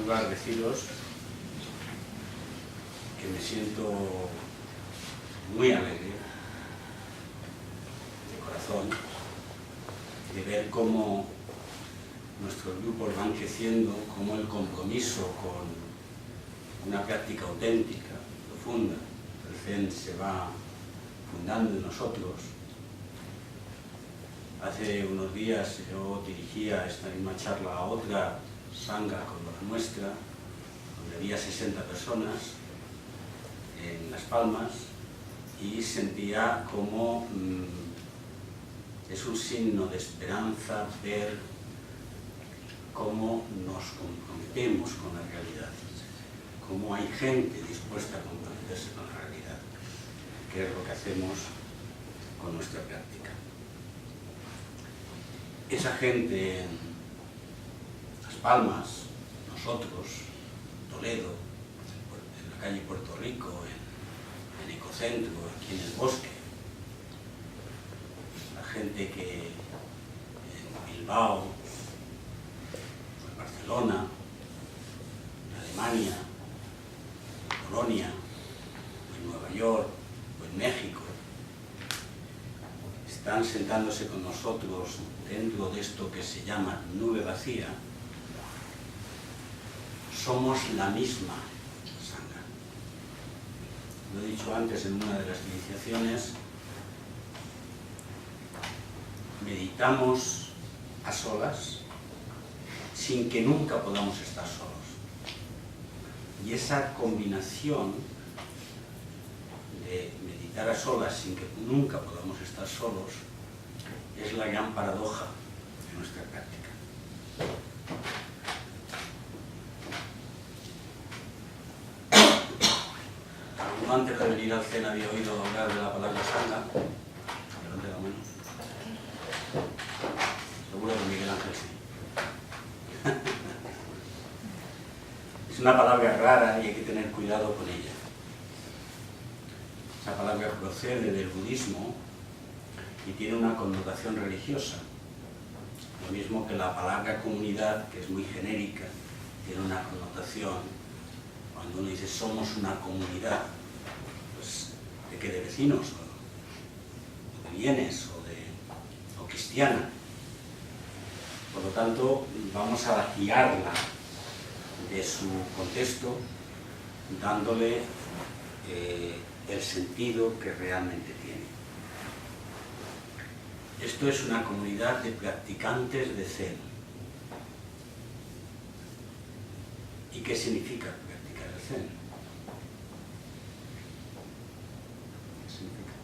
lugar deciros que me siento muy alegre de corazón de ver cómo nuestros grupos van creciendo, cómo el compromiso con una práctica auténtica, profunda, el Zen se va fundando en nosotros. Hace unos días yo dirigía esta misma charla a otra sangha como la nuestra, donde había 60 personas en Las Palmas, y sentía como es un signo de esperanza ver cómo nos comprometemos con la realidad, cómo hay gente dispuesta a comprometerse con la realidad, que es lo que hacemos con nuestra práctica. Esa gente en Las Palmas, nosotros, Toledo, en la calle Puerto Rico, en Ecocentro, aquí en el bosque, la gente que en Bilbao, en Barcelona, en Alemania, en Polonia, en Nueva York o en México, están sentándose con nosotros dentro de esto que se llama nube vacía. Somos la misma sangha. Lo he dicho antes en una de las iniciaciones, meditamos a solas sin que nunca podamos estar solos. Y esa combinación de meditar a solas sin que nunca podamos estar solos es la gran paradoja de nuestra práctica. ¿Alguno antes de venir al Zen había oído hablar de la palabra sangha? Levante la mano. Seguro que Miguel Ángel sí. Es una palabra rara y hay que tener cuidado con ella. Esa palabra procede del budismo y tiene una connotación religiosa. Lo mismo que la palabra comunidad, que es muy genérica, tiene una connotación. Cuando uno dice somos una comunidad, pues ¿de qué? De vecinos, o de bienes, o cristiana. Por lo tanto, vamos a vaciarla de su contexto, dándole el sentido que realmente tiene. Esto es una comunidad de practicantes de Zen. ¿Y qué significa practicar el Zen? ¿Qué significa?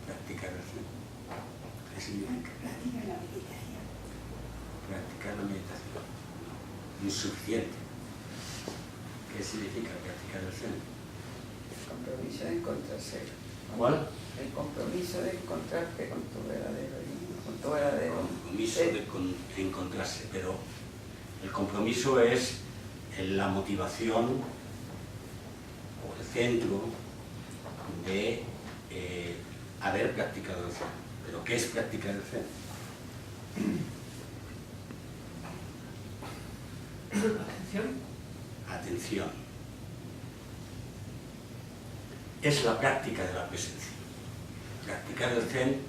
Practicar el Zen. ¿Qué significa? Practicar la meditación. Practicar la meditación. Insuficiente. ¿Qué significa practicar el Zen? El compromiso de encontrarse. ¿Cuál? El compromiso de encontrarte con tu verdadero yo, con tu verdadero. El compromiso de encontrarse, pero el compromiso es la motivación o el centro de haber practicado el Zen. ¿Pero qué es practicar el Zen? Atención. Atención. Es la práctica de la presencia. Practicar el Zen,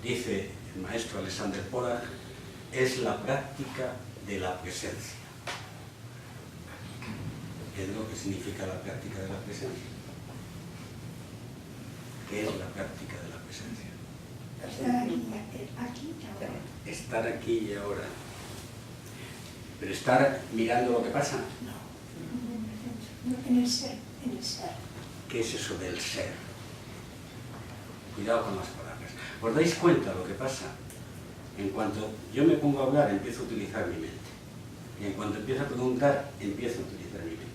dice el maestro Alexander Poraj, es la práctica de la presencia. ¿Qué es lo que significa la práctica de la presencia? ¿Qué es la práctica de la presencia? Estar aquí y ahora. Estar aquí y ahora. Pero estar mirando lo que pasa. No, en el ser, en el ser. ¿Qué es eso del ser? Cuidado con las palabras. ¿Os dais cuenta lo que pasa? En cuanto yo me pongo a hablar, empiezo a utilizar mi mente. Y en cuanto empiezo a preguntar, empiezo a utilizar mi mente.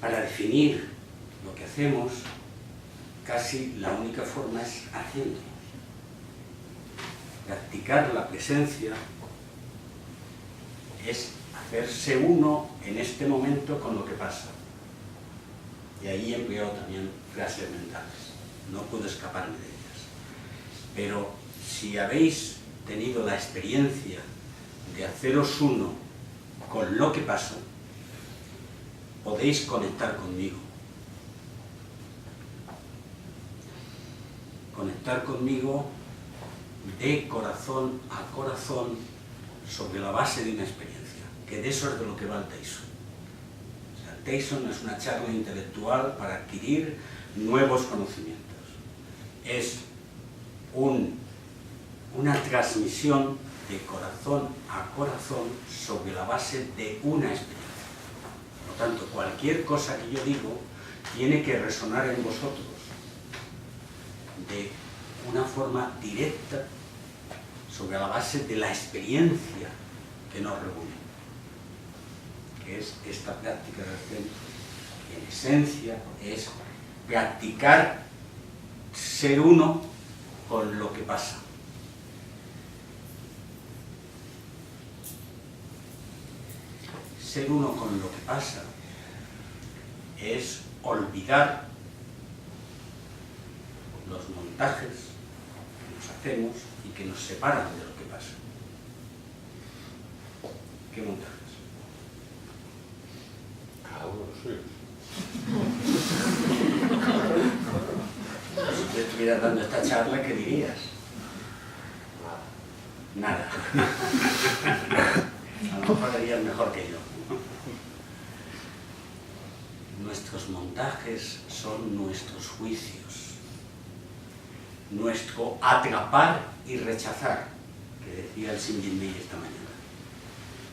Para definir lo que hacemos, casi la única forma es haciendo. Practicar la presencia es hacerse uno en este momento con lo que pasa. Y ahí he empleado también frases mentales. No puedo escaparme de ellas. Pero si habéis tenido la experiencia de haceros uno con lo que pasa, podéis conectar conmigo. Conectar conmigo de corazón a corazón sobre la base de una experiencia, que de eso es de lo que va el Tyson. O sea, el Tyson no es una charla intelectual para adquirir nuevos conocimientos. Es una transmisión de corazón a corazón sobre la base de una experiencia. Por lo tanto, cualquier cosa que yo digo tiene que resonar en vosotros de una forma directa sobre la base de la experiencia que nos reúne, que es esta práctica del Zen. En esencia es practicar ser uno con lo que pasa. Ser uno con lo que pasa es olvidar los montajes que nos hacemos y que nos separan de lo que pasa. ¿Qué montajes? Cada uno los suyos. Si tú estuvieras dando esta charla, ¿qué dirías? Nada. A lo mejor harías mejor que yo. Nuestros montajes son nuestros juicios, nuestro atrapar y rechazar, que decía el Shinjin Mei esta mañana.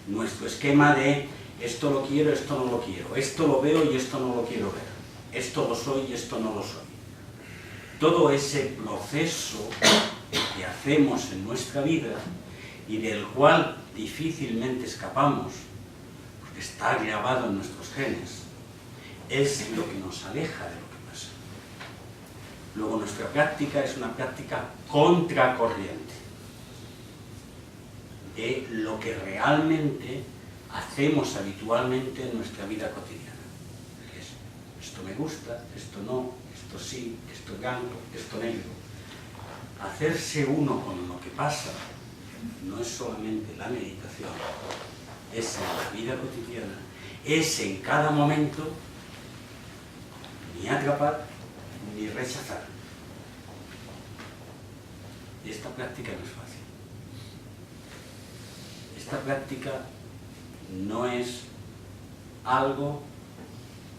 Nuestro esquema de esto lo quiero, esto no lo quiero, esto lo veo y esto no lo quiero ver, esto lo soy y esto no lo soy. Todo ese proceso que hacemos en nuestra vida y del cual difícilmente escapamos, porque está grabado en nuestros genes, es lo que nos aleja de lo que pasa. Luego nuestra práctica es una práctica contracorriente de lo que realmente hacemos habitualmente en nuestra vida cotidiana. Que es, esto me gusta, esto no, esto sí, esto blanco, esto negro. Hacerse uno con lo que pasa no es solamente la meditación, es en la vida cotidiana, es en cada momento ni atrapar ni rechazar. Y esta práctica no es fácil. Esta práctica no es algo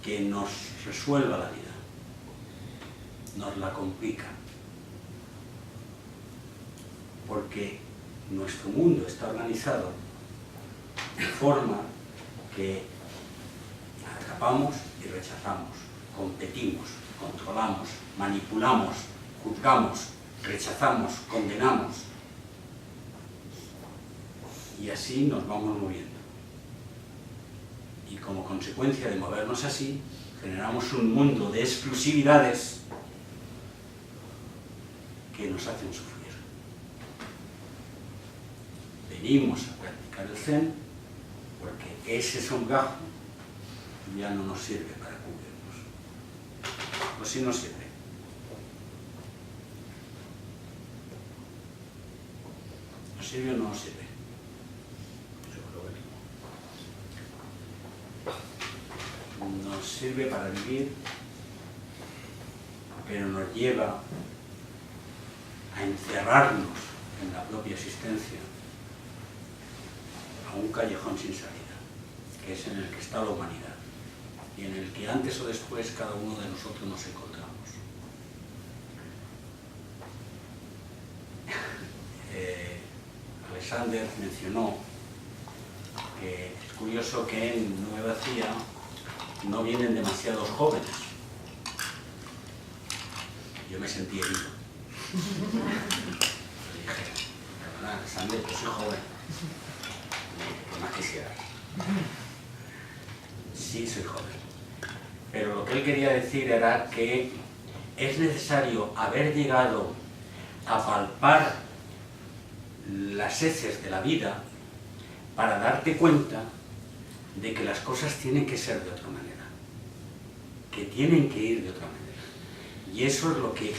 que nos resuelva la vida, nos la complica. Porque nuestro mundo está organizado de forma que atrapamos y rechazamos, competimos, controlamos, manipulamos, juzgamos, rechazamos, condenamos. Y así nos vamos moviendo. Y como consecuencia de movernos así, generamos un mundo de exclusividades que nos hacen sufrir. Venimos a practicar el Zen porque ese sombrajo ya no nos sirve para cubrirnos. ¿O sí nos sirve? ¿Nos sirve o no nos sirve? Nos sirve para vivir, pero nos lleva a encerrarnos en la propia existencia, a un callejón sin salida, que es en el que está la humanidad y en el que antes o después cada uno de nosotros nos encontramos. Alexander mencionó que es curioso que en Nueva Cia no vienen demasiados jóvenes. Yo me sentí herido. Le dije, perdona, Alexander, yo soy joven. Lo más quisiera. Sí, soy joven. Pero lo que él quería decir era que es necesario haber llegado a palpar las heces de la vida para darte cuenta de que las cosas tienen que ser de otra manera, que tienen que ir de otra manera. Y eso es lo que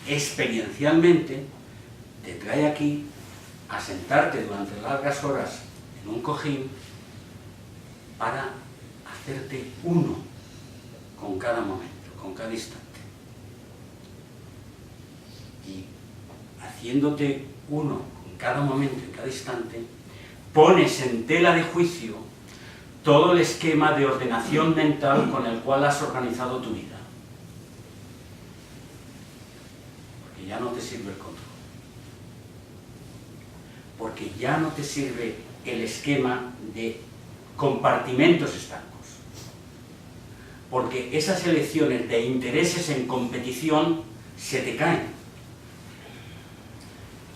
experiencialmente te trae aquí a sentarte durante largas horas en un cojín para hacerte uno con cada momento, con cada instante. Y haciéndote uno con cada momento, en cada instante, pones en tela de juicio todo el esquema de ordenación mental con el cual has organizado tu vida. Porque ya no te sirve el control. Porque ya no te sirve el esquema de compartimentos estancos. Porque esas elecciones de intereses en competición se te caen.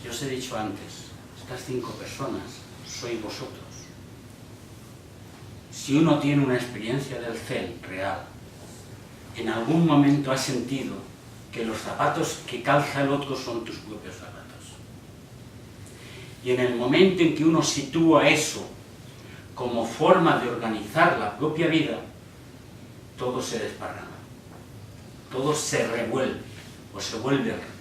Yo os he dicho antes, estas 5 personas sois vosotros. Si uno tiene una experiencia del Zen real, en algún momento has sentido que los zapatos que calza el otro son tus propios zapatos. Y en el momento en que uno sitúa eso como forma de organizar la propia vida, todo se desparrama, todo se revuelve o se vuelve al revés.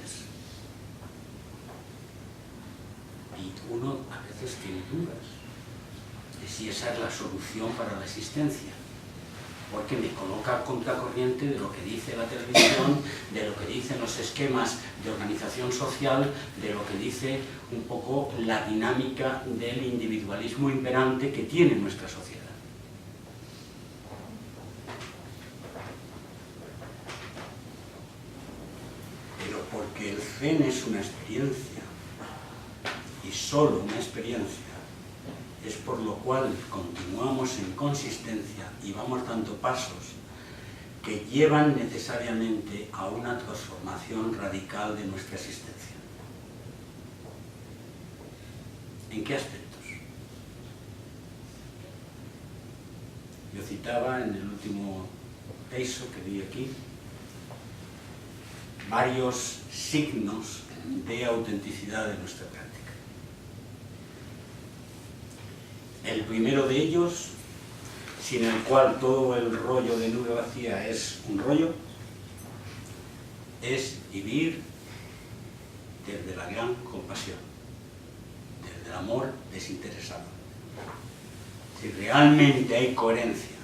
Y uno a veces tiene dudas de si esa es la solución para la existencia, porque me coloca a contracorriente de lo que dice la televisión, de lo que dicen los esquemas de organización social, de lo que dice un poco la dinámica del individualismo imperante que tiene nuestra sociedad. Pero porque el Zen es una experiencia, y solo una experiencia, es por lo cual continuamos en consistencia y vamos dando pasos que llevan necesariamente a una transformación radical de nuestra existencia. ¿En qué aspectos? Yo citaba en el último texto que di aquí varios signos de autenticidad de nuestra práctica. El primero de ellos, sin el cual todo el rollo de nube vacía es un rollo, es vivir desde la gran compasión, desde el amor desinteresado. Si realmente hay coherencia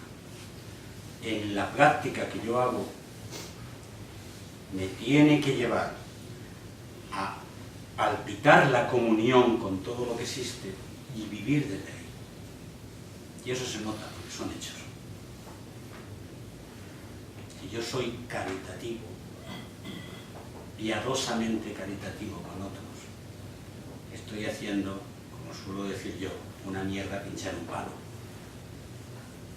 en la práctica que yo hago, me tiene que llevar a palpitar la comunión con todo lo que existe y vivir desde ahí. Y eso se nota porque son hechos. Si yo soy caritativo, piadosamente caritativo con otros, estoy haciendo, como suelo decir yo, una mierda pinchar un palo.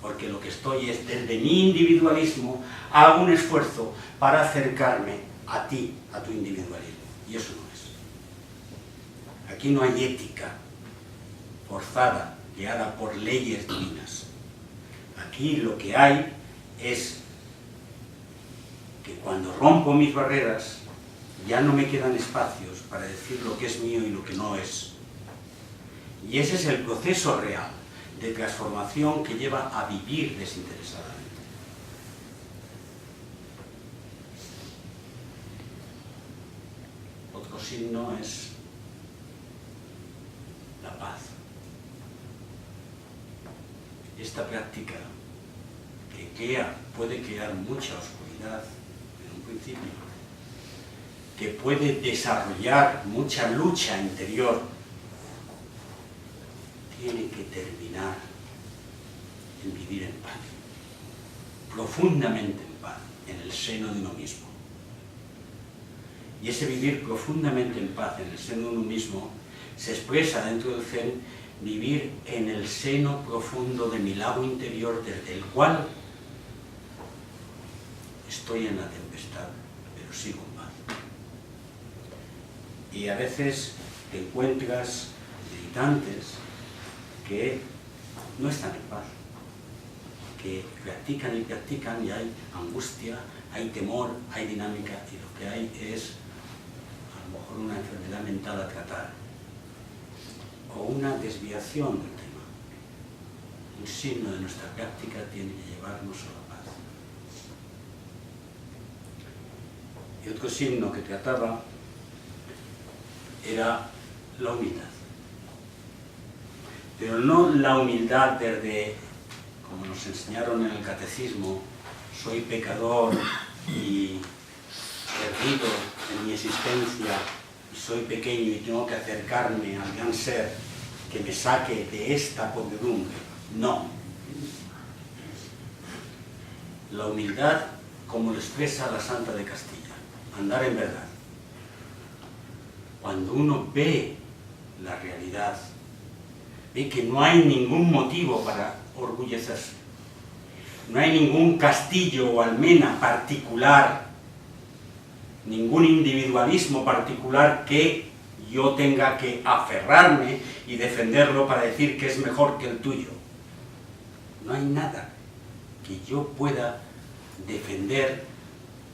Porque lo que estoy es, desde mi individualismo, hago un esfuerzo para acercarme a ti, a tu individualismo. Y eso no es. Aquí no hay ética forzada, guiada por leyes divinas. Aquí lo que hay es que cuando rompo mis barreras, ya no me quedan espacios para decir lo que es mío y lo que no es. Y ese es el proceso real de transformación que lleva a vivir desinteresadamente. Otro signo es la paz. Esta práctica que puede crear mucha oscuridad en un principio, que puede desarrollar mucha lucha interior, tiene que terminar en vivir en paz, profundamente en paz, en el seno de uno mismo. Y ese vivir profundamente en paz en el seno de uno mismo se expresa dentro del Zen, vivir en el seno profundo de mi lago interior, desde el cual estoy en la tempestad, pero sigo en paz. Y a veces te encuentras militantes que no están en paz, que practican y practican y hay angustia, hay temor, hay dinámica, y lo que hay es a lo mejor una enfermedad mental a tratar o una desviación del tema. Un signo de nuestra práctica tiene que llevarnos a la paz. Y otro signo que trataba era la humildad. pero no la humildad desde, como nos enseñaron en el catecismo, soy pecador y perdido en mi existencia, y soy pequeño y tengo que acercarme al gran ser que me saque de esta podredumbre. No. La humildad, como lo expresa la Santa de Castilla, andar en verdad. Cuando uno ve la realidad, ve que no hay ningún motivo para orgullecerse. No hay ningún castillo o almena particular, ningún individualismo particular que yo tenga que aferrarme y defenderlo para decir que es mejor que el tuyo. No hay nada que yo pueda defender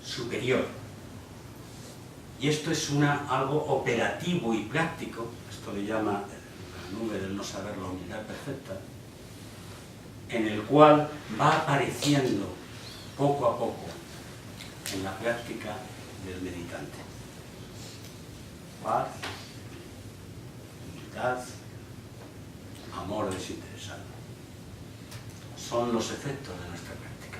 superior. Y esto es algo operativo y práctico, esto le llama la nube del no saber, la humildad perfecta, en el cual va apareciendo poco a poco en la práctica del meditante. Paz, humildad, amor desinteresado. Son los efectos de nuestra práctica.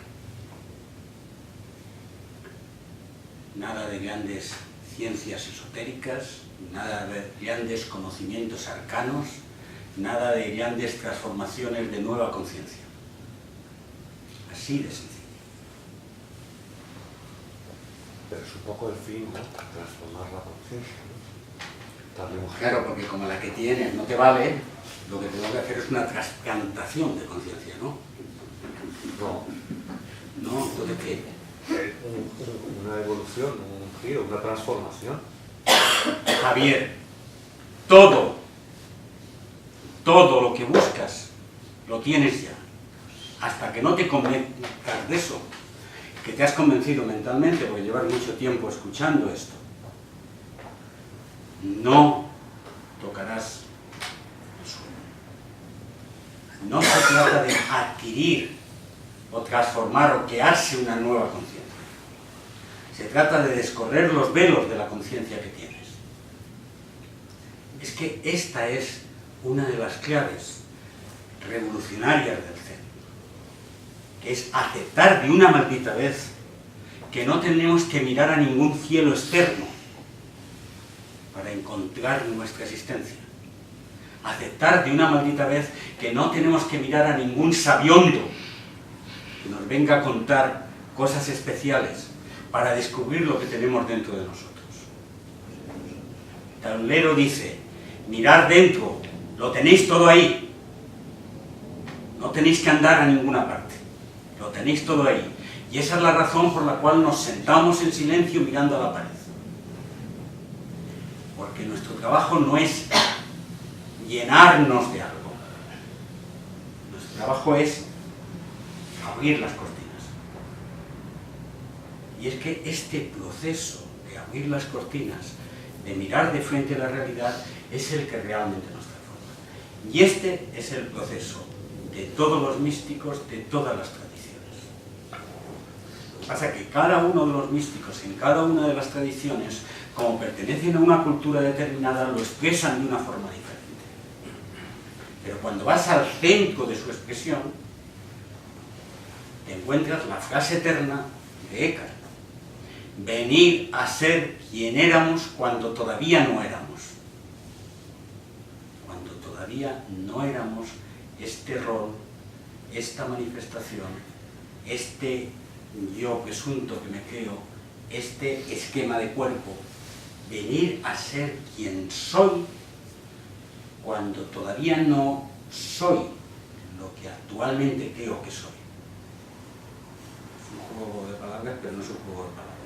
Nada de grandes ciencias esotéricas, nada de grandes conocimientos arcanos, nada de grandes transformaciones de nueva conciencia. Así de sencillo. Pero es un poco el fin, ¿no? Transformar la conciencia, ¿no? Claro, porque como la que tienes no te vale, lo que tengo que hacer es una trasplantación de conciencia, ¿no? No. ¿No? Entonces, ¿qué? Una evolución, un giro, una transformación. Javier, todo lo que buscas, lo tienes ya. Hasta que no te convenzcas de eso, que te has convencido mentalmente, porque llevas mucho tiempo escuchando esto, no tocarás el suelo. No se trata de adquirir o transformar o crearse una nueva conciencia. Se trata de descorrer los velos de la conciencia que tienes. Es que esta es una de las claves revolucionarias del Zen, que es aceptar de una maldita vez que no tenemos que mirar a ningún cielo externo para encontrar nuestra existencia. Aceptar de una maldita vez que no tenemos que mirar a ningún sabiondo que nos venga a contar cosas especiales para descubrir lo que tenemos dentro de nosotros. Taulero dice, mirad dentro, lo tenéis todo ahí. No tenéis que andar a ninguna parte, lo tenéis todo ahí. Y esa es la razón por la cual nos sentamos en silencio mirando a la pared. Porque nuestro trabajo no es llenarnos de algo. Nuestro trabajo es abrir las cortinas. Y es que este proceso de abrir las cortinas, de mirar de frente a la realidad, es el que realmente nos transforma. Y este es el proceso de todos los místicos, de todas las tradiciones. Lo que pasa es que cada uno de los místicos, en cada una de las tradiciones, como pertenecen a una cultura determinada, lo expresan de una forma diferente. Pero cuando vas al centro de su expresión, te encuentras la frase eterna de Eckhart: venir a ser quien éramos cuando todavía no éramos. Cuando todavía no éramos este rol, esta manifestación, este yo presunto que me creo, este esquema de cuerpo. Venir a ser quien soy cuando todavía no soy lo que actualmente creo que soy. Es un juego de palabras, pero no es un juego de palabras.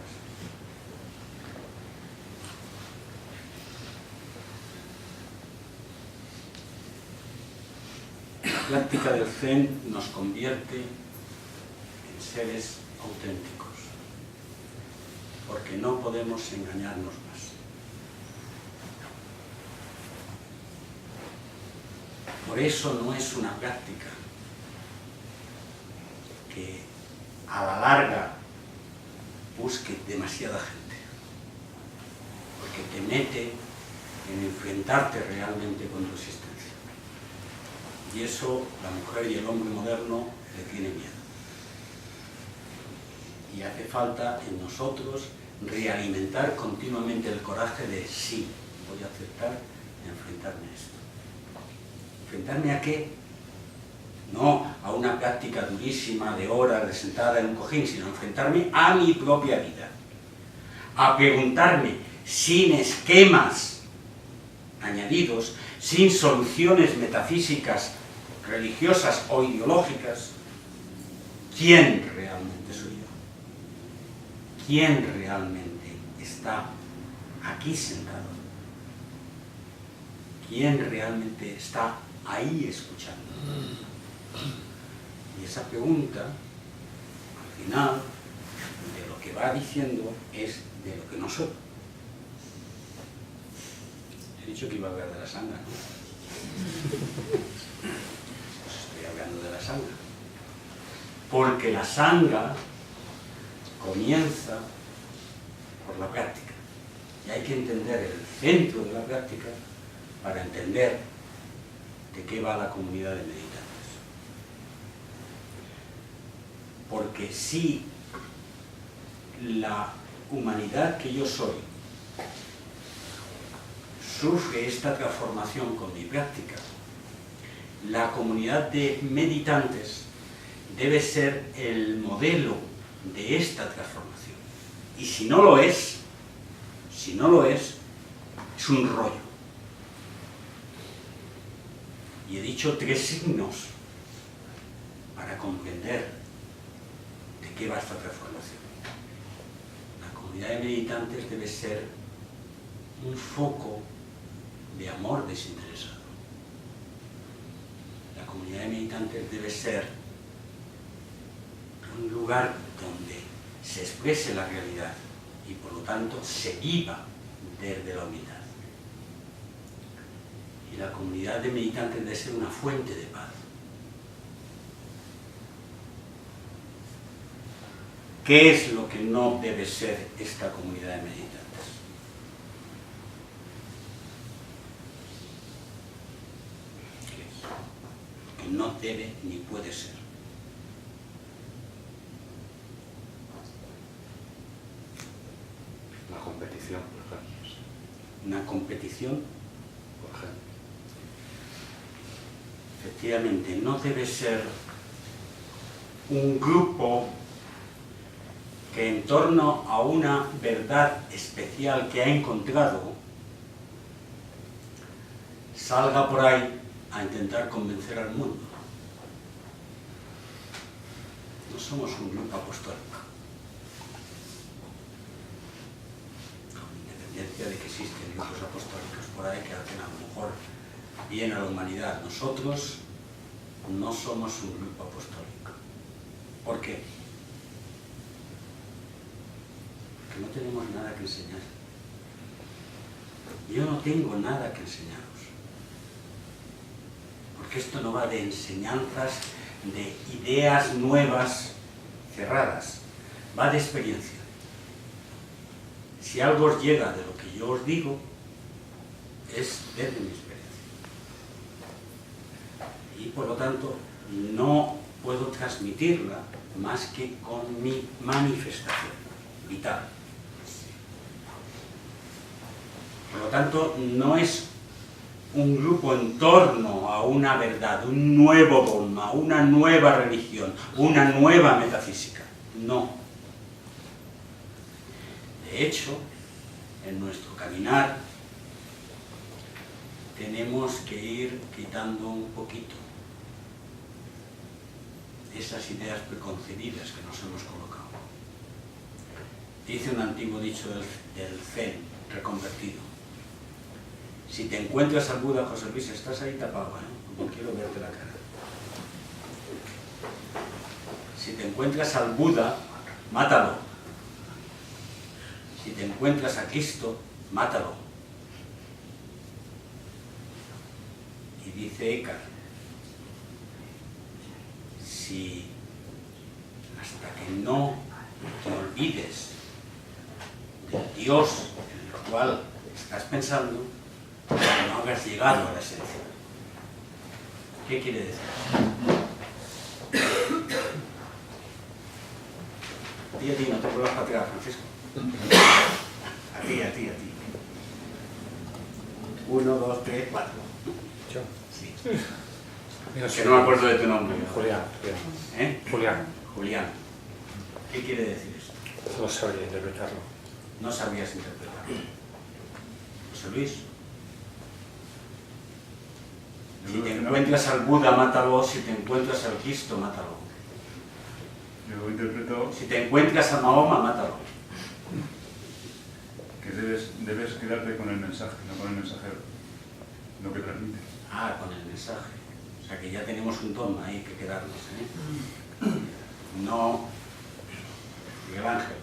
La práctica del Zen nos convierte en seres auténticos, porque no podemos engañarnos más. Por eso no es una práctica que a la larga busque demasiada gente, porque te mete en enfrentarte realmente con tu existencia. Y eso la mujer y el hombre moderno le tiene miedo. Y hace falta en nosotros realimentar continuamente el coraje de sí, voy a aceptar y enfrentarme a esto. ¿Enfrentarme a qué? No a una práctica durísima de horas de sentada en un cojín, sino enfrentarme a mi propia vida. A preguntarme, sin esquemas añadidos, sin soluciones metafísicas, religiosas o ideológicas, ¿quién realmente soy yo? ¿Quién realmente está aquí sentado? ¿Quién realmente está ahí escuchando? Y esa pregunta, al final, de lo que va diciendo es de lo que no soy. He dicho que iba a hablar de la sangha, ¿no? Pues estoy hablando de la sangha. Porque la sangha comienza por la práctica. Y hay que entender el centro de la práctica para entender de qué va la comunidad de meditantes. Porque si la humanidad que yo soy sufre esta transformación con mi práctica, la comunidad de meditantes debe ser el modelo de esta transformación. Y si no lo es, es un rollo. Y he dicho 3 signos para comprender de qué va esta transformación. La comunidad de meditantes debe ser un foco de amor desinteresado. La comunidad de meditantes debe ser un lugar donde se exprese la realidad y por lo tanto se viva desde la humildad. Y la comunidad de meditantes debe ser una fuente de paz. ¿Qué es lo que no debe ser esta comunidad de meditantes? ¿Qué es? Lo que no debe ni puede ser. La competición, por ejemplo. Una competición, Por ejemplo. efectivamente, no debe ser un grupo que en torno a una verdad especial que ha encontrado salga por ahí a intentar convencer al mundo. No somos un grupo apostólico, con independencia de que existen grupos apostólicos por ahí que hacen a lo mejor bien a la humanidad. Nosotros no somos un grupo apostólico. ¿Por qué? Porque no tenemos nada que enseñar. Yo no tengo nada que enseñaros. Porque esto no va de enseñanzas, de ideas nuevas cerradas. Va de experiencia. Si algo os llega de lo que yo os digo, es desde mi experiencia. Y por lo tanto, no puedo transmitirla más que con mi manifestación vital. Por lo tanto, no es un grupo en torno a una verdad, un nuevo dogma, una nueva religión, una nueva metafísica. No. De hecho, en nuestro caminar tenemos que ir quitando un poquito esas ideas preconcebidas que nos hemos colocado. Dice un antiguo dicho del Zen reconvertido: si te encuentras al Buda, José Luis, estás ahí tapado, no quiero verte la cara. Si te encuentras al Buda, mátalo. Si te encuentras a Cristo, mátalo. Y dice Eckhart: si hasta que no te olvides del Dios en el cual estás pensando, no habrás llegado a la esencia. ¿Qué quiere decir? A ti, no te vuelvas para atrás, Francisco. A ti. 1, 2, 3, 4. Yo. Sí. Mira, Que no me acuerdo de tu nombre. Julián. ¿Eh? Julián. Julián. ¿Qué quiere decir esto? No sabría interpretarlo. No sabrías interpretarlo. José Luis. Si te encuentras al Buda, mátalo. Si te encuentras al Cristo, mátalo. Yo interpreto Si te encuentras a Mahoma, mátalo. que debes quedarte con el mensaje, no con el mensajero, lo que transmite. Ah, con el mensaje. O sea que ya tenemos un dogma ahí que quedarnos, ¿eh? No. Miguel Ángel.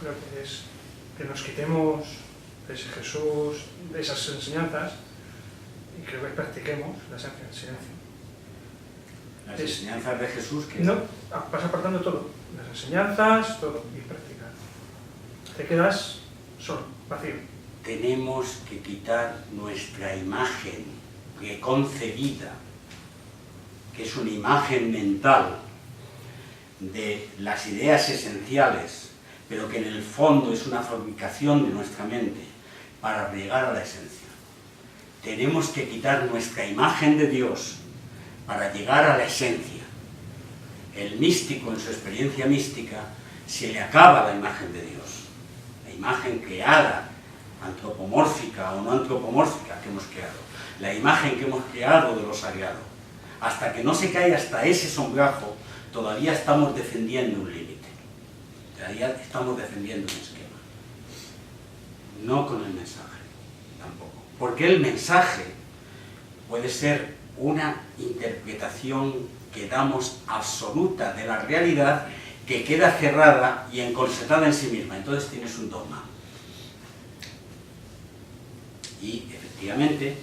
Creo que es que nos quitemos de ese Jesús, de esas enseñanzas, y que practiquemos la esencia del silencio. Las enseñanzas de Jesús que... No, vas apartando todo, las enseñanzas, todo, y practicar. Te quedas solo, vacío. Tenemos que quitar nuestra imagen preconcebida, que es una imagen mental de las ideas esenciales, pero que en el fondo es una fabricación de nuestra mente para llegar a la esencia. Tenemos que quitar nuestra imagen de Dios para llegar a la esencia. El místico, en su experiencia mística, se le acaba la imagen de Dios, la imagen creada, antropomórfica o no antropomórfica que hemos creado, la imagen que hemos creado de lo sagrado. Hasta que no se cae hasta ese sombrajo, todavía estamos defendiendo un límite, todavía estamos defendiendo un esquema. No con el mensaje, tampoco. Porque el mensaje puede ser una interpretación que damos absoluta de la realidad que queda cerrada y encorsetada en sí misma. Entonces tienes un dogma. Y efectivamente,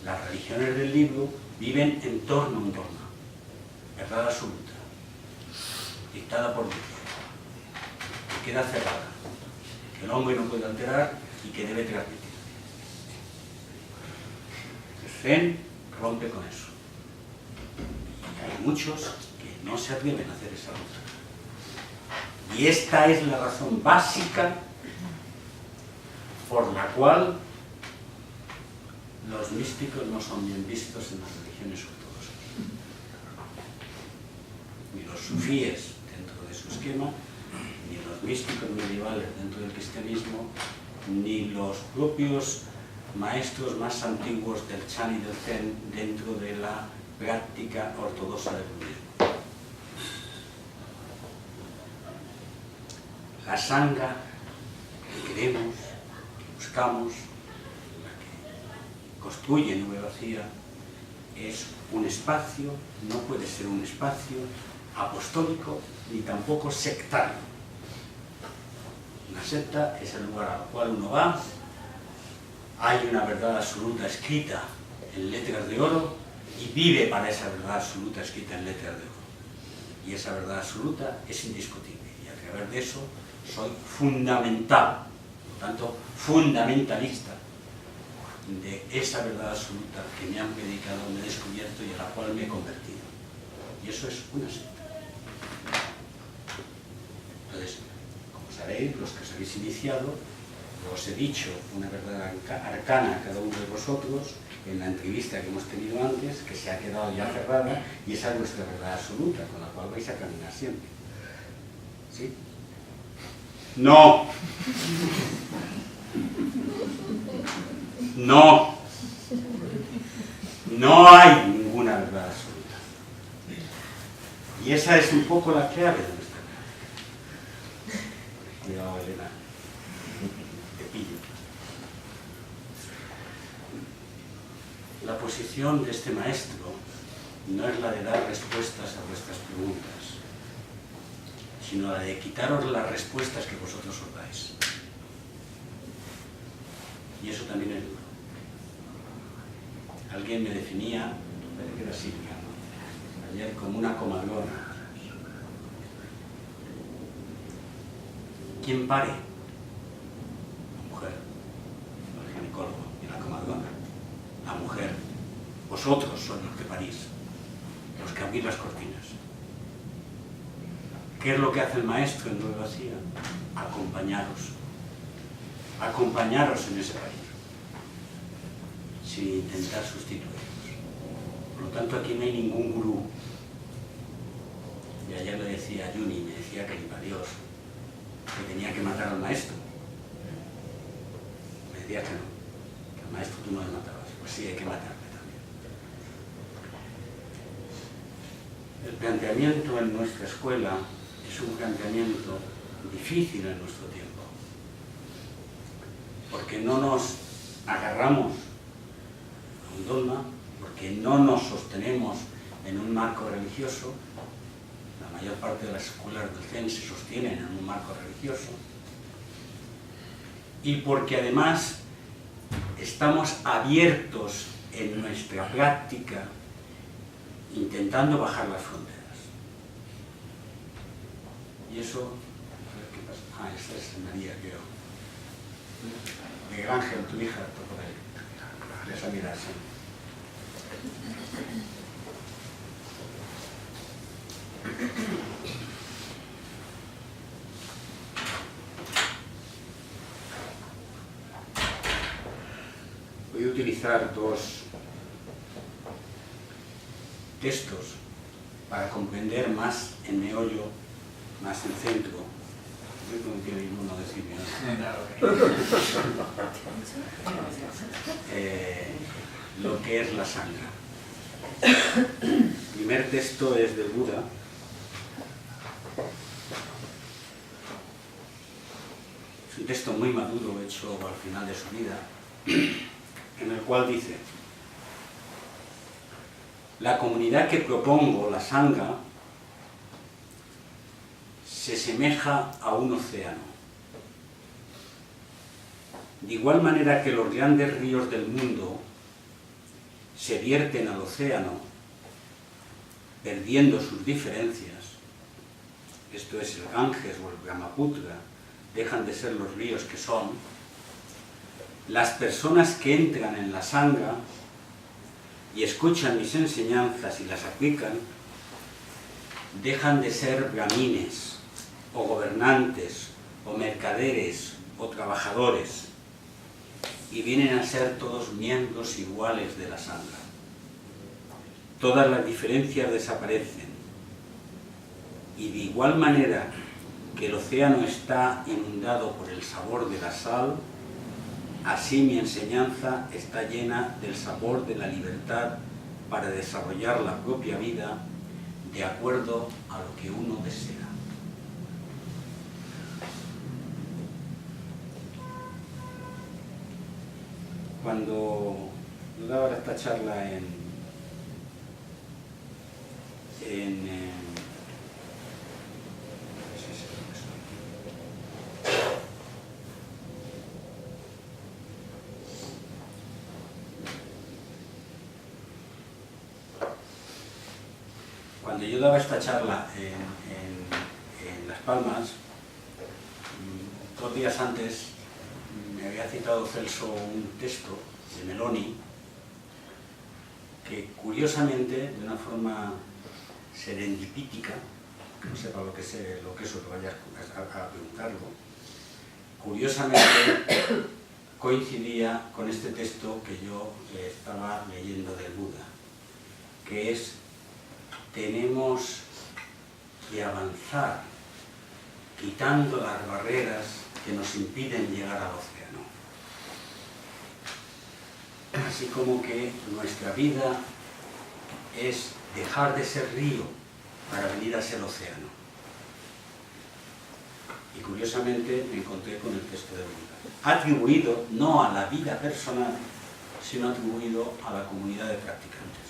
las religiones del libro viven en torno a un dogma, verdad absoluta, dictada por Dios, que queda cerrada, que el hombre no puede alterar y que debe transmitir. El Zen rompe con eso. Y hay muchos que no se atreven a hacer esa lucha. Y esta es la razón básica por la cual los místicos no son bien vistos en las religiones ortodoxas. Ni los sufíes dentro de su esquema, ni los místicos medievales dentro del cristianismo, ni los propios maestros más antiguos del Chan y del Zen dentro de la práctica ortodoxa del budismo. La sangha que queremos, que buscamos, construye Nube Vacía, es un espacio, no puede ser un espacio apostólico ni tampoco sectario. Una secta es el lugar al cual uno va, hay una verdad absoluta escrita en letras de oro y vive para esa verdad absoluta escrita en letras de oro. Y esa verdad absoluta es indiscutible y a través de eso soy fundamental, por lo tanto fundamentalista, de esa verdad absoluta que me han predicado, me he descubierto y a la cual me he convertido. Y eso es una secta. Entonces, como sabéis, los que os habéis iniciado, os he dicho una verdad arcana a cada uno de vosotros en la entrevista que hemos tenido antes, que se ha quedado ya cerrada, y esa es vuestra verdad absoluta, con la cual vais a caminar siempre. ¿Sí? ¡No! No, no hay ninguna verdad absoluta. Y esa es un poco la clave de nuestra práctica. Cuidado, Elena, te pillo. La posición de este maestro no es la de dar respuestas a vuestras preguntas, sino la de quitaros las respuestas que vosotros os dais. Y eso también es duro. Alguien me definía, parece que era Silvia, ¿no?, ayer como una comadrona. ¿Quién pare? La mujer, el ginecólogo y la comadrona. La mujer. Vosotros sois los de París, los que abrís las cortinas. ¿Qué es lo que hace el maestro en Nueva Vacía? Acompañaros. Acompañaros en ese país, sin intentar sustituirlos. Por lo tanto, aquí no hay ningún gurú. Y ayer le decía a Juni, me decía que iba Dios, que tenía que matar al maestro. Me decía que no, que al maestro tú no le matabas. Pues sí, hay que matarle también. El planteamiento en nuestra escuela es un planteamiento difícil en nuestro tiempo, porque no nos agarramos a un dogma, porque no nos sostenemos en un marco religioso. La mayor parte de las escuelas del CEN se sostienen en un marco religioso, y porque además estamos abiertos en nuestra práctica intentando bajar las fronteras. Y eso, a ver qué pasa. Ah, esta es María, creo. Miguel Ángel, tu hija, está por ahí. Vas a mirar, sí. Voy a utilizar dos textos para comprender más el meollo, más el centro. No tiene ninguno decirme, ¿no? Lo que es la sangha. El primer texto es del Buda. Es un texto muy maduro, hecho al final de su vida, en el cual dice: la comunidad que propongo, la sangha, se asemeja a un océano. De igual manera que los grandes ríos del mundo se vierten al océano, perdiendo sus diferencias, esto es el Ganges o el Brahmaputra, dejan de ser los ríos que son, las personas que entran en la sangha y escuchan mis enseñanzas y las aplican, dejan de ser brahmines, o gobernantes, o mercaderes, o trabajadores, y vienen a ser todos miembros iguales de la sangha. Todas las diferencias desaparecen, y de igual manera que el océano está inundado por el sabor de la sal, así mi enseñanza está llena del sabor de la libertad para desarrollar la propia vida de acuerdo a lo que uno desea. Cuando yo daba esta charla cuando yo daba esta charla en Las Palmas, 2 días antes me había citado Celso un texto de Meloni que curiosamente, de una forma serendipítica, que no sepa lo que es eso, que vaya a preguntarlo, curiosamente coincidía con este texto que yo estaba leyendo del Buda, que es: tenemos que avanzar quitando las barreras que nos impiden llegar al océano. Así como que nuestra vida es dejar de ser río para venir a ser océano. Y curiosamente me encontré con el texto de Buda, atribuido no a la vida personal, sino atribuido a la comunidad de practicantes.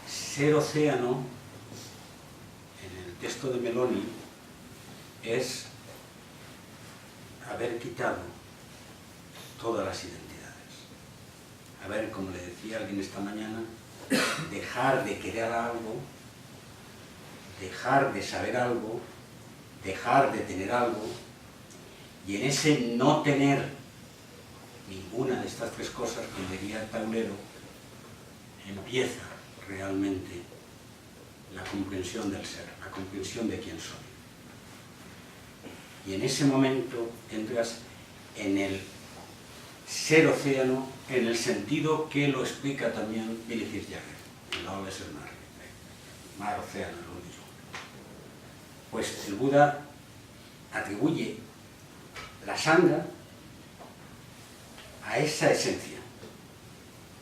Ser océano, en el texto de Meloni, es haber quitado todas las identidades. A ver, como le decía alguien esta mañana, dejar de querer algo, dejar de saber algo, dejar de tener algo, y en ese no tener ninguna de estas tres cosas que me guía el tablero empieza realmente la comprensión del ser, la comprensión de quién soy. Y en ese momento entras en el ser océano en el sentido que lo explica también Billy Fitzgerald, en la ola es el mar. Mar, océano, es lo mismo. Pues el Buda atribuye la sangha a esa esencia.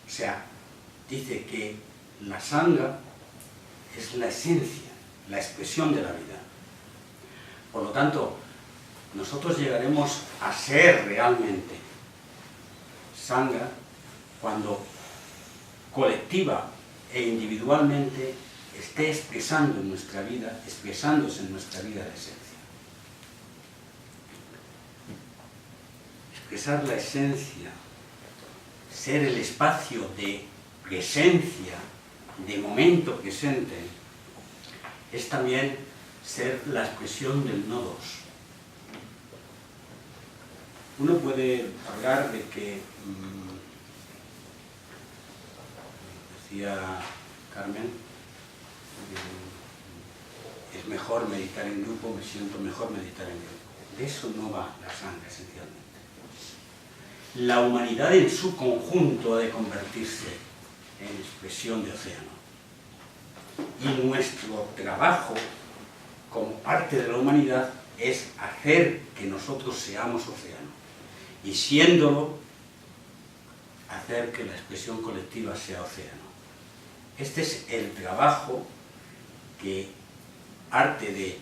O sea, dice que la sangha es la esencia, la expresión de la vida. Por lo tanto, nosotros llegaremos a ser realmente sangha cuando colectiva e individualmente esté expresando en nuestra vida, expresándose en nuestra vida la esencia. Expresar la esencia, ser el espacio de presencia, de momento presente, es también ser la expresión del no-dos. Uno puede hablar de que, decía Carmen, es mejor meditar en grupo, me siento mejor meditar en grupo. De eso no va la sangha esencialmente. La humanidad en su conjunto ha de convertirse en expresión de océano. Y nuestro trabajo como parte de la humanidad es hacer que nosotros seamos océano. Y siéndolo, hacer que la expresión colectiva sea océano. Este es el trabajo que parte de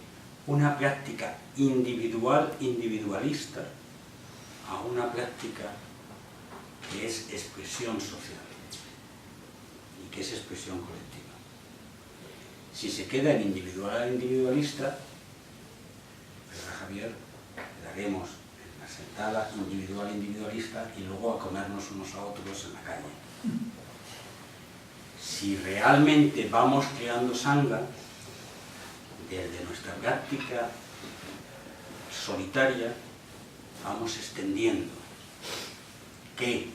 una práctica individualista a una práctica que es expresión social y que es expresión colectiva. Si se queda en individualista, ¿verdad, Javier? Quedaremos en la sentada individualista y luego a comernos unos a otros en la calle. Si realmente vamos creando sangha desde nuestra práctica solitaria, vamos extendiendo que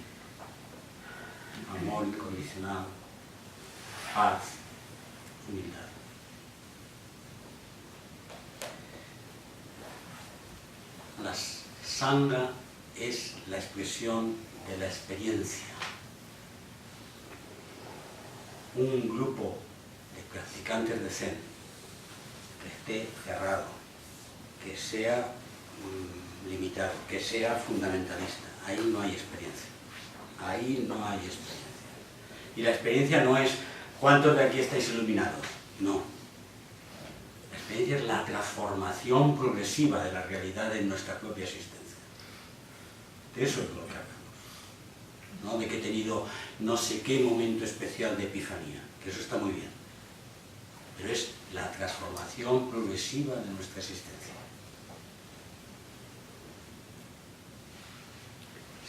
amor incondicional, paz, humildad. La sangha es la expresión de la experiencia. Un grupo de practicantes de Zen que esté cerrado, que sea limitado, que sea fundamentalista, ahí no hay experiencia. Ahí no hay experiencia. Y la experiencia no es ¿cuántos de aquí estáis iluminados? No. La experiencia es la transformación progresiva de la realidad en nuestra propia existencia. De eso es lo que hablamos. ¿No? De que he tenido no sé qué momento especial de epifanía, que eso está muy bien. Pero es la transformación progresiva de nuestra existencia.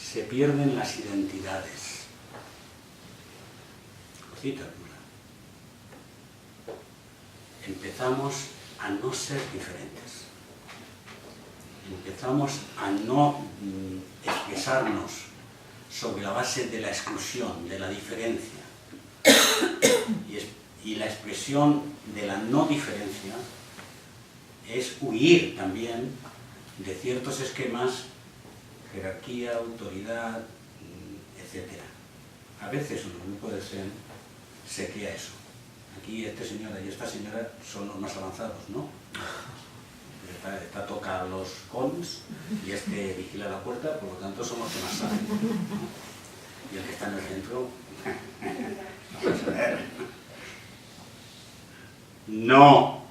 Se pierden las identidades. Cita, empezamos a no ser diferentes. Empezamos a no expresarnos sobre la base de la exclusión, de la diferencia. Y la expresión de la no diferencia es huir también de ciertos esquemas, jerarquía, autoridad, etc. A veces en un grupo de Zen se crea eso. Aquí este señor y esta señora son los más avanzados, ¿no? Esta toca los cons y este vigila la puerta, por lo tanto somos los que más saben, ¿no? Y el que está en el centro, vamos a ver. No.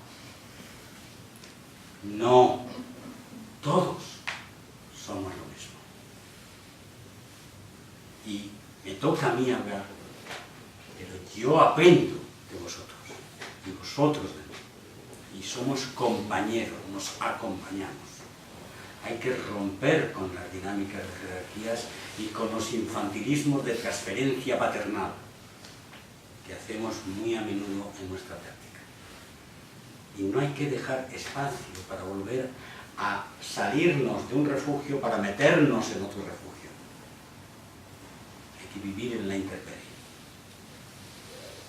No. Todos somos lo mismo. Y me toca a mí hablar, pero yo aprendo de vosotros y vosotros de mí. Y somos compañeros, nos acompañamos. Hay que romper con las dinámicas de jerarquías y con los infantilismos de transferencia paternal que hacemos muy a menudo en nuestra práctica. Y no hay que dejar espacio para volver a salirnos de un refugio para meternos en otro refugio. hay que vivir en la intemperie.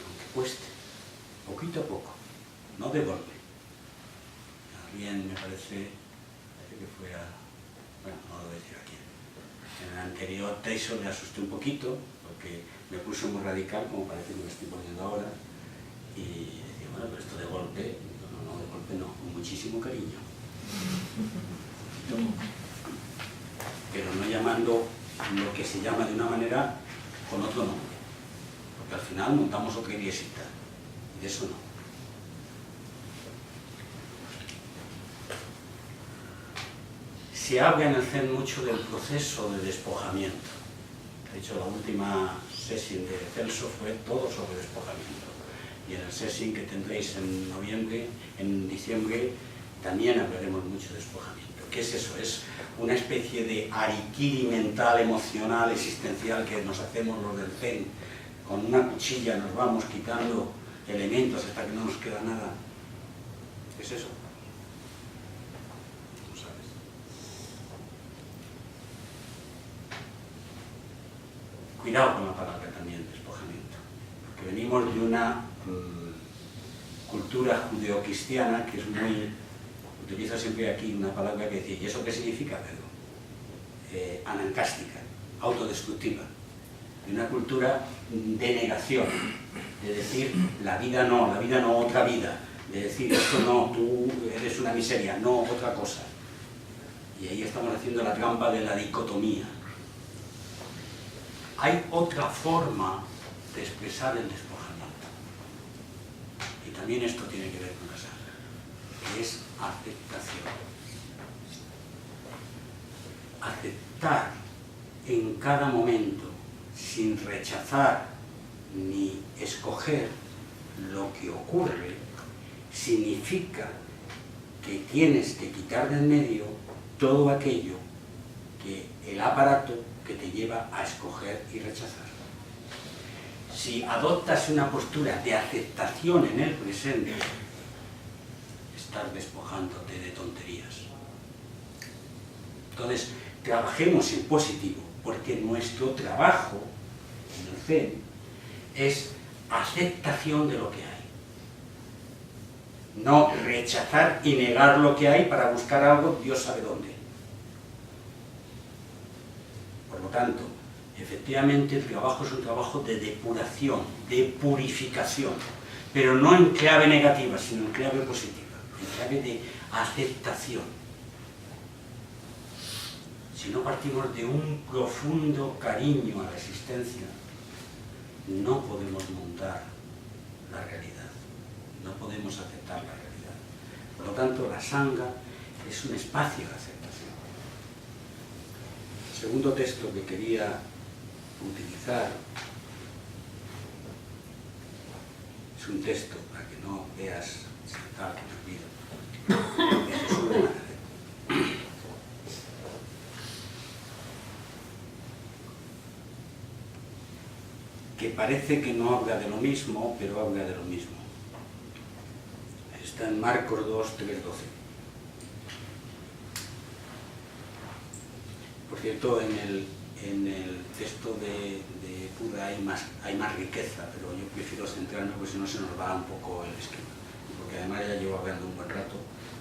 Aunque cueste, poquito a poco, no de golpe. Alguien me parece que fue a... bueno, no lo voy a decir aquí. En el anterior texto le asusté un poquito, porque me puso muy radical, como parece que me estoy poniendo ahora, y decía, bueno, pero esto de golpe, no, de golpe no, con muchísimo cariño. Pero no llamando lo que se llama de una manera con otro nombre, porque al final montamos otra iglesita, y de eso no. Se habla en el Zen mucho del proceso de despojamiento. De hecho, la última sesión de Celso fue todo sobre despojamiento. Y en el sesión que tendréis en diciembre, también hablaremos mucho de despojamiento. ¿Qué es eso? Es una especie de harakiri mental, emocional, existencial que nos hacemos los del Zen. Con una cuchilla nos vamos quitando elementos hasta que no nos queda nada. ¿Qué es eso? No sabes. Cuidado con la palabra también, despojamiento. Porque venimos de una cultura judeocristiana que es muy... Utilizo siempre aquí una palabra que dice, ¿y eso qué significa, Pedro? Anancástica, autodestructiva. De una cultura de negación, de decir, la vida no, otra vida. De decir, esto no, tú eres una miseria, no, otra cosa. Y ahí estamos haciendo la trampa de la dicotomía. Hay otra forma de expresar el despojamiento. Y también esto tiene que ver con la sangre, que es aceptación. Aceptar en cada momento, sin rechazar ni escoger lo que ocurre, significa que tienes que quitar de en medio todo aquello que el aparato que te lleva a escoger y rechazar. Si adoptas una postura de aceptación en el presente, estás despojándote de tonterías. Entonces, trabajemos en positivo, porque nuestro trabajo en el Zen es aceptación de lo que hay. No rechazar y negar lo que hay para buscar algo, Dios sabe dónde. Por lo tanto, efectivamente el trabajo es un trabajo de depuración, de purificación, pero no en clave negativa, sino en clave positiva, en clave de aceptación. Si no partimos de un profundo cariño a la existencia, no podemos montar la realidad, no podemos aceptar la realidad. Por lo tanto, la sangha es un espacio de aceptación. El segundo texto que quería utilizar es un texto para que no veas saltar en el olvido, de Jesús de Nazaret. Que parece que no habla de lo mismo, pero habla de lo mismo. Está en Marcos 2, 3, 12. Por cierto, en el texto de Buda hay más riqueza, pero yo prefiero centrarme porque si no se nos va un poco el esquema. Porque además ya llevo hablando un buen rato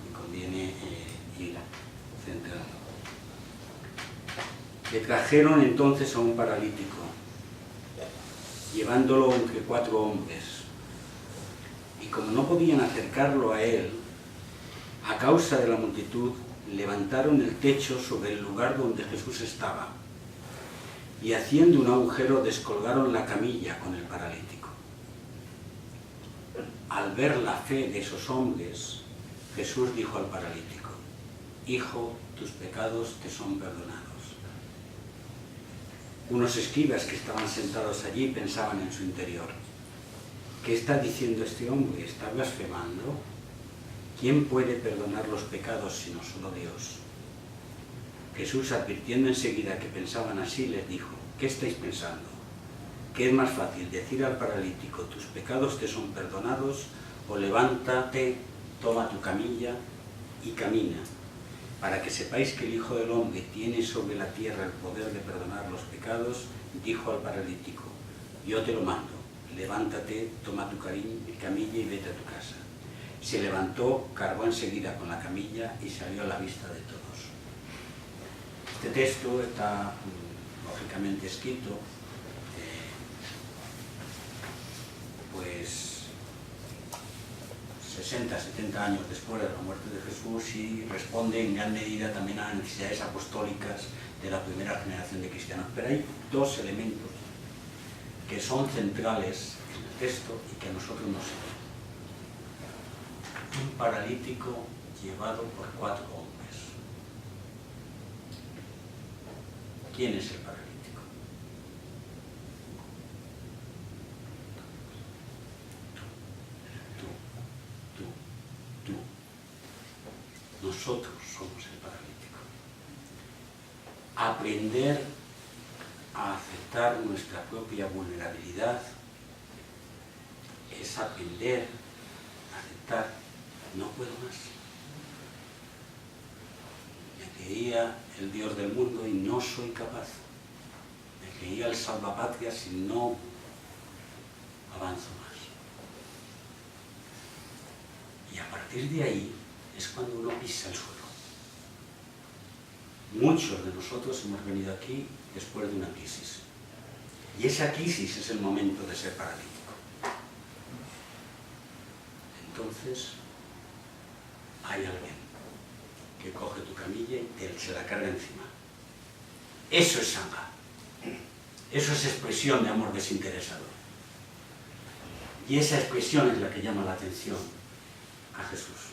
y conviene ir centrando. Le trajeron entonces a un paralítico, llevándolo entre 4 hombres. Y como no podían acercarlo a él, a causa de la multitud, levantaron el techo sobre el lugar donde Jesús estaba y haciendo un agujero descolgaron la camilla con el paralítico. Al ver la fe de esos hombres, Jesús dijo al paralítico: Hijo, tus pecados te son perdonados. Unos escribas que estaban sentados allí pensaban en su interior: ¿qué está diciendo este hombre? ¿Está blasfemando? ¿Quién puede perdonar los pecados sino solo Dios? Jesús, advirtiendo enseguida que pensaban así, les dijo: ¿qué estáis pensando? ¿Qué es más fácil, decir al paralítico: tus pecados te son perdonados, o levántate, toma tu camilla y camina? Para que sepáis que el Hijo del Hombre tiene sobre la tierra el poder de perdonar los pecados, dijo al paralítico: yo te lo mando, levántate, toma tu camilla y vete a tu casa. Se levantó, cargó enseguida con la camilla y salió a la vista de todos. Este texto está lógicamente escrito pues 60, 70 años después de la muerte de Jesús y responde en gran medida también a las necesidades apostólicas de la primera generación de cristianos. Pero hay dos elementos que son centrales en el texto y que a nosotros nos sirven. Un paralítico llevado por 4 hombres. ¿Quién es el paralítico? Tú. Nosotros somos el paralítico. Aprender a aceptar nuestra propia vulnerabilidad es aprender a aceptar: no puedo más. Me creía el Dios del mundo y no soy capaz. Me creía el salvapatrias y no avanzo más. Y a partir de ahí es cuando uno pisa el suelo. Muchos de nosotros hemos venido aquí después de una crisis. Y esa crisis es el momento de ser paralítico. Entonces, hay alguien que coge tu camilla y se la carga encima. Eso es sangha. Eso es expresión de amor desinteresado. Y esa expresión es la que llama la atención a Jesús.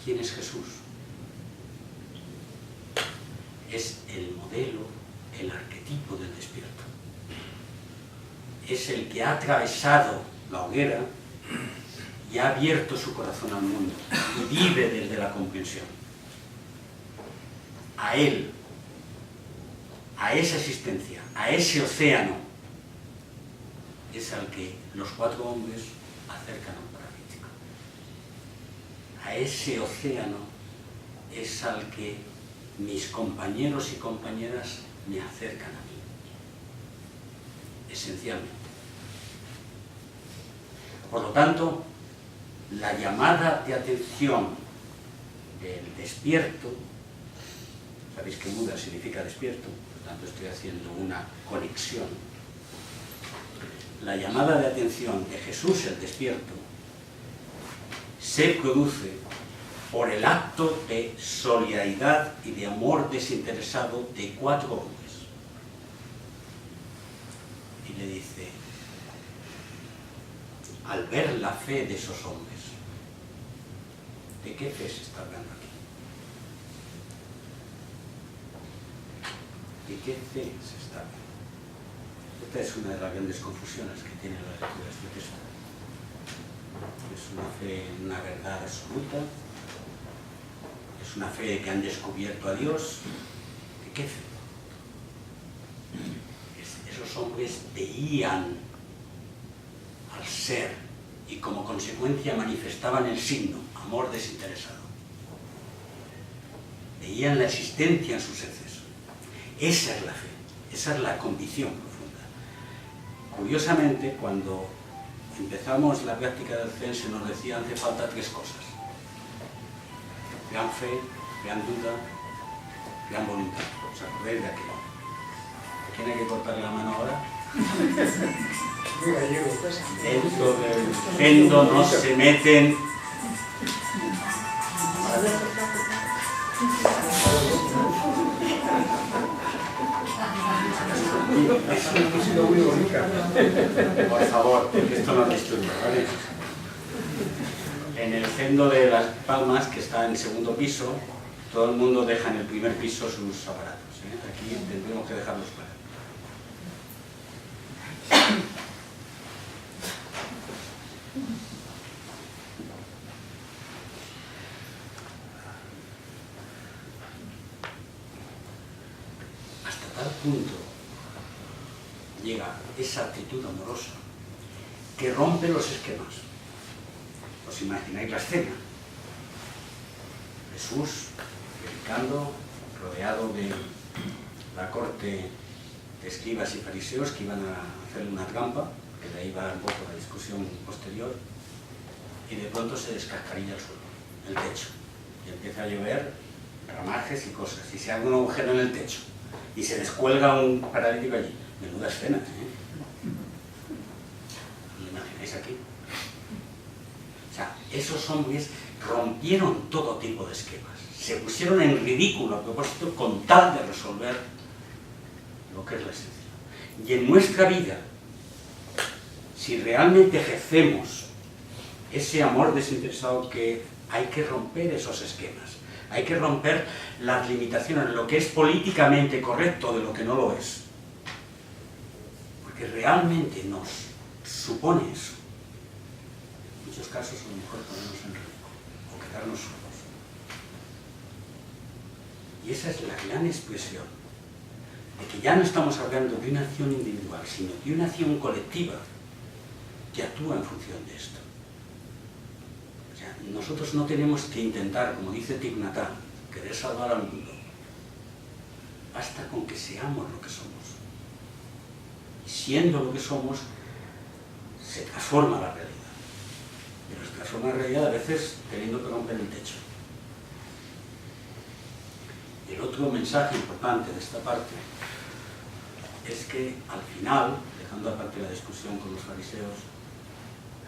¿Quién es Jesús? Es el modelo, el arquetipo del despierto. Es el que ha atravesado la hoguera y ha abierto su corazón al mundo y vive desde la comprensión. A él, a esa existencia, a ese océano, es al que los 4 hombres acercan a un paralítico. A ese océano es al que mis compañeros y compañeras me acercan a mí, esencialmente. Por lo tanto, la llamada de atención del despierto, sabéis que Buda significa despierto, por lo tanto estoy haciendo una conexión. La llamada de atención de Jesús el despierto se produce por el acto de solidaridad y de amor desinteresado de 4 hombres. Y le dice, al ver la fe de esos hombres, ¿de qué fe se está hablando aquí? ¿De qué fe se está hablando? Esta es una de las grandes confusiones que tiene la lectura de este texto. Es una fe en una verdad absoluta, es una fe que han descubierto a Dios. ¿De qué fe? Esos hombres veían al ser y como consecuencia manifestaban el signo, amor desinteresado. Veían la existencia en sus excesos. Esa es la fe, esa es la convicción profunda. Curiosamente, cuando empezamos la práctica del Zen se nos decía hace falta 3 cosas: gran fe, gran duda, gran voluntad. ¿Os acordáis de aquello? ¿A quién hay que cortarle la mano ahora? Dentro del Zendo no se meten. Por favor, porque esto no disturba, ¿vale? En el Zendo de Las Palmas, que está en el 2.º piso, todo el mundo deja en el primer piso sus aparatos, ¿eh? Aquí tendremos que dejarlos fuera. Hasta tal punto llega esa actitud amorosa que rompe los esquemas. ¿Os imagináis la escena? Jesús predicando, rodeado de la corte de escribas y fariseos que iban a hacerle una trampa, que de ahí va un poco la discusión posterior, y de pronto se descascarilla el suelo, el techo, y empieza a llover ramajes y cosas, y se abre un agujero en el techo, y se descuelga un paralítico allí. Menuda escena, ¿eh? ¿Lo imagináis aquí? O sea, esos hombres rompieron todo tipo de esquemas, se pusieron en ridículo a propósito con tal de resolver lo que es la esencia. Y en nuestra vida, si realmente ejercemos ese amor desinteresado, que hay que romper esos esquemas, hay que romper las limitaciones, lo que es políticamente correcto de lo que no lo es, porque realmente nos supone eso. En muchos casos a lo mejor ponernos en riesgo o quedarnos solos. Y esa es la gran expresión de que ya no estamos hablando de una acción individual, sino de una acción colectiva que actúa en función de esto. O sea, nosotros no tenemos que intentar, como dice Thich Nhat Hanh, querer salvar al mundo. Basta con que seamos lo que somos. Y siendo lo que somos, se transforma la realidad. Pero se transforma la realidad a veces teniendo que romper el techo. El otro mensaje importante de esta parte es que al final, dejando aparte la discusión con los fariseos,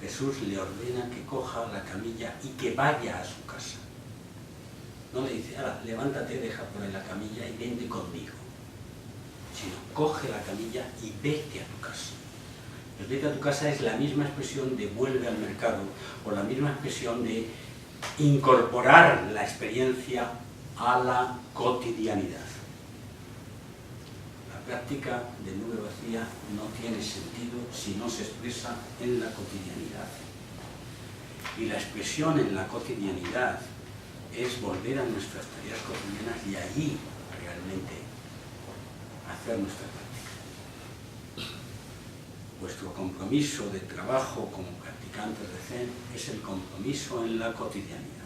Jesús le ordena que coja la camilla y que vaya a su casa. No le dice, ahora, levántate, deja por ahí la camilla y vente conmigo. Sino, coge la camilla y vete a tu casa. El vete a tu casa es la misma expresión de vuelve al mercado, o la misma expresión de incorporar la experiencia a la cotidianidad. La práctica de nube vacía no tiene sentido si no se expresa en la cotidianidad. Y la expresión en la cotidianidad es volver a nuestras tareas cotidianas y allí realmente hacer nuestra práctica. Vuestro compromiso de trabajo como practicantes de Zen es el compromiso en la cotidianidad.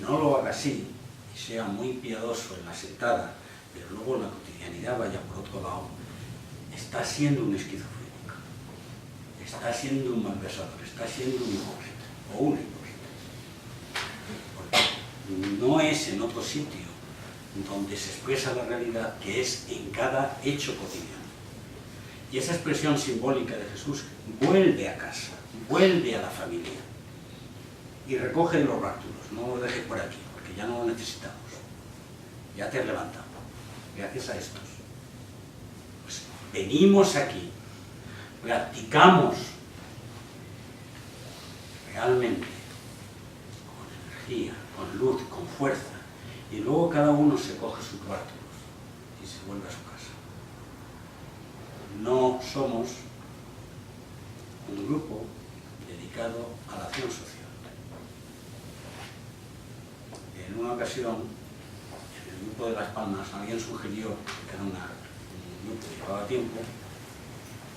No lo haga así y sea muy piadoso en la sentada, pero luego en la cotidianidad vaya por otro lado, está siendo un esquizofrénico, está siendo un malversador, está siendo un hipócrita o una hipócrita. Porque no es en otro sitio donde se expresa la realidad, que es en cada hecho cotidiano. Y esa expresión simbólica de Jesús vuelve a casa, vuelve a la familia. Y recoge los bártulos, no los dejes por aquí, porque ya no lo necesitamos. Ya te has levantado, gracias a estos. Pues venimos aquí, practicamos realmente, con energía, con luz, con fuerza, y luego cada uno se coge sus bártulos y se vuelve a su casa. No somos un grupo dedicado a la acción social. En una ocasión, en el grupo de Las Palmas, alguien sugirió, que era un grupo que llevaba tiempo,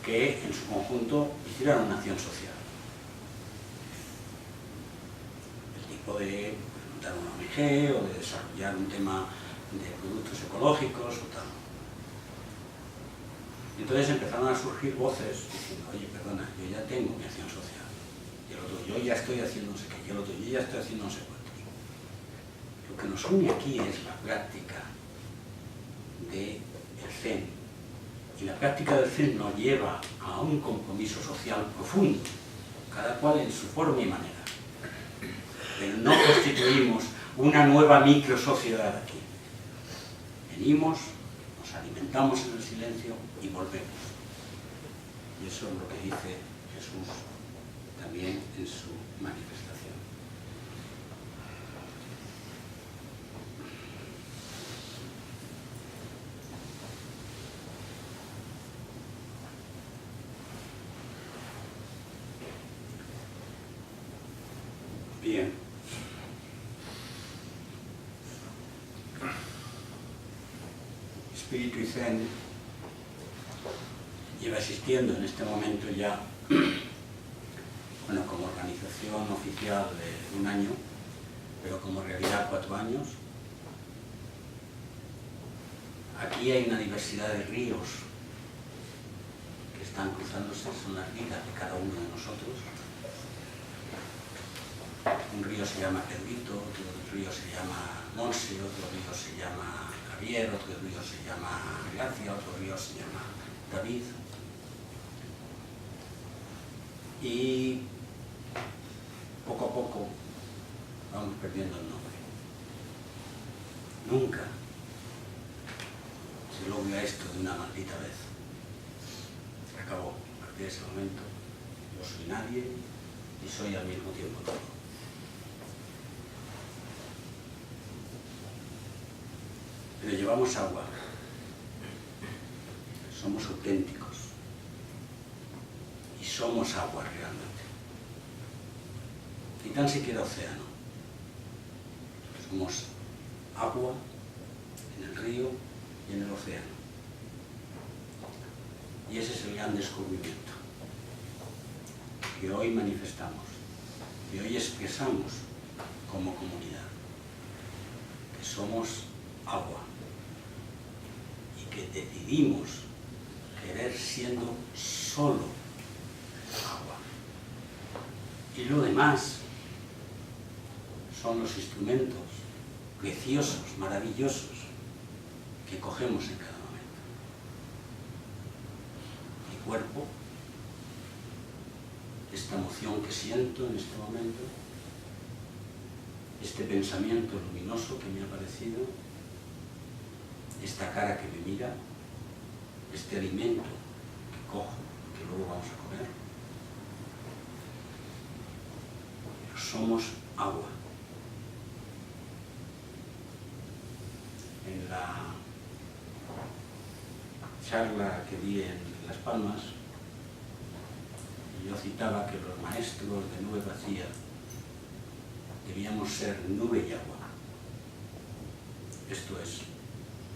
que en su conjunto hicieran una acción social. El tipo de montar una ONG o de desarrollar un tema de productos ecológicos o tal. Y entonces empezaron a surgir voces diciendo, oye, perdona, yo ya tengo mi acción social. Y el otro, yo ya estoy haciendo no sé qué. Y el otro, yo ya estoy haciendo no sé cuántos. Lo que nos une aquí es la práctica del Zen. Y la práctica del Zen nos lleva a un compromiso social profundo, cada cual en su forma y manera. Pero no constituimos una nueva microsociedad aquí. Venimos, nos alimentamos en el silencio y volvemos. Y eso es lo que dice Jesús también en su manifestación. Bien. Espíritu y Zen lleva existiendo en este momento ya, bueno, como organización oficial de 1 año, pero como realidad 4 años. Aquí hay una diversidad de ríos que están cruzándose, son las vidas de cada uno de nosotros. Un río se llama Pedrito, otro río se llama Monse, otro río se llama Javier, otro río se llama Gracia, otro río se llama David. Y poco a poco vamos perdiendo el nombre. Nunca se logra esto de una maldita vez. Se acabó. A partir de ese momento yo soy nadie y soy al mismo tiempo todo. Pero llevamos agua. Somos auténticos. Y somos agua realmente. Ni tan siquiera océano. Somos agua en el río y en el océano. Y ese es el gran descubrimiento que hoy manifestamos, que hoy expresamos como comunidad, que somos agua y que decidimos querer siendo solo agua. Y lo demás son los instrumentos preciosos, maravillosos, que cogemos en cada momento. Mi cuerpo, esta emoción que siento en este momento, este pensamiento luminoso que me ha parecido, esta cara que me mira, este alimento que cojo, que luego vamos a comer. Pero somos agua. En la charla que di en Las Palmas, yo citaba que los maestros de Nube Vacía debíamos ser nube y agua. Esto es,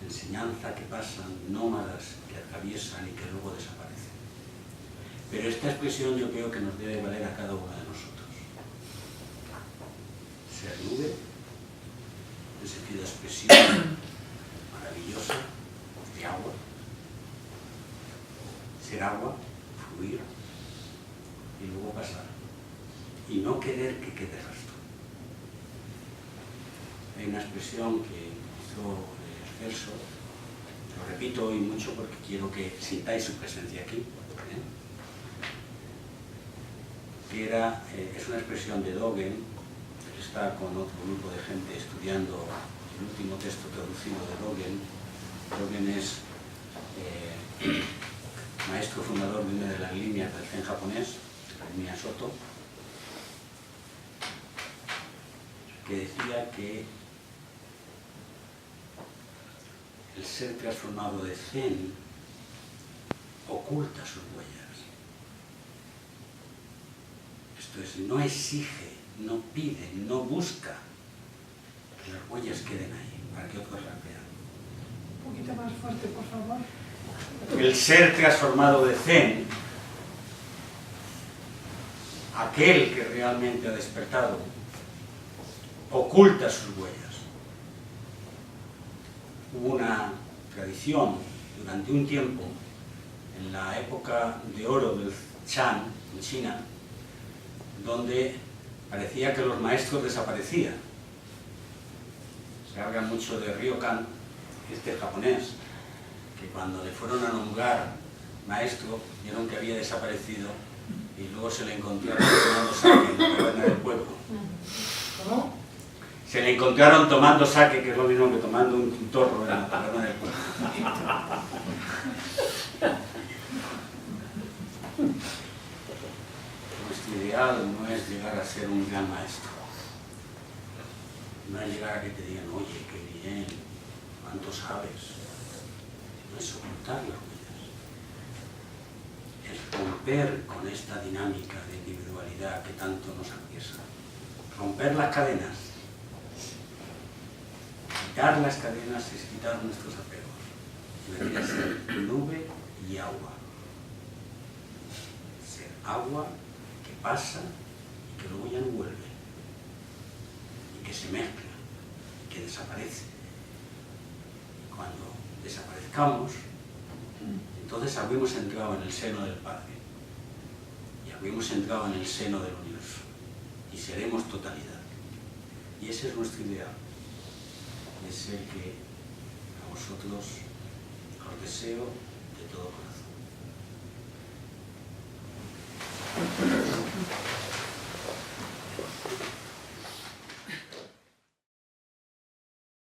enseñanza que pasan, nómadas que atraviesan y que luego desaparecen. Pero esta expresión yo creo que nos debe valer a cada uno de nosotros. Ser nube, en sentido de expresión maravillosa, de agua. Ser agua, fluir y luego pasar. Y no querer que quede rastro. Hay una expresión que hizo Celso, lo repito hoy mucho porque quiero que sintáis su presencia aquí, que es una expresión de Dogen, que está con otro grupo de gente estudiando el último texto traducido de Dogen. Dogen es maestro fundador de una de las líneas del Zen japonés, la línea Soto, que decía que el ser transformado de Zen oculta sus huellas. Esto es, no exige, no pide, no busca que las huellas queden ahí, para que otros las vean. Un poquito más fuerte, por favor. El ser transformado de Zen, aquel que realmente ha despertado, oculta sus huellas. Hubo una tradición durante un tiempo, en la época de oro del Chan, en China, donde parecía que los maestros desaparecían. Se habla mucho de Ryokan, este japonés, que cuando le fueron a nombrar maestro, vieron que había desaparecido y luego se le encontraron tomando sake en la taberna del pueblo. ¿Cómo? Se le encontraron tomando sake, que es lo mismo que tomando un torro en la taberna del pueblo. Nuestro ideal no es llegar a ser un gran maestro. No es llegar a que te digan, oye, qué bien, cuánto sabes. No es ocultar las huellas. Es romper con esta dinámica de individualidad que tanto nos apriesa. Romper las cadenas. Quitar las cadenas es quitar nuestros apegos. Y venir a ser nube y agua. Ser agua que pasa y que luego ya no vuelve. Y que se mezcla, y que desaparece. Y cuando desaparezcamos, entonces habríamos entrado en el seno del Padre y habríamos entrado en el seno del universo y seremos totalidad. Y ese es nuestro ideal. Es el que a vosotros os deseo de todo corazón.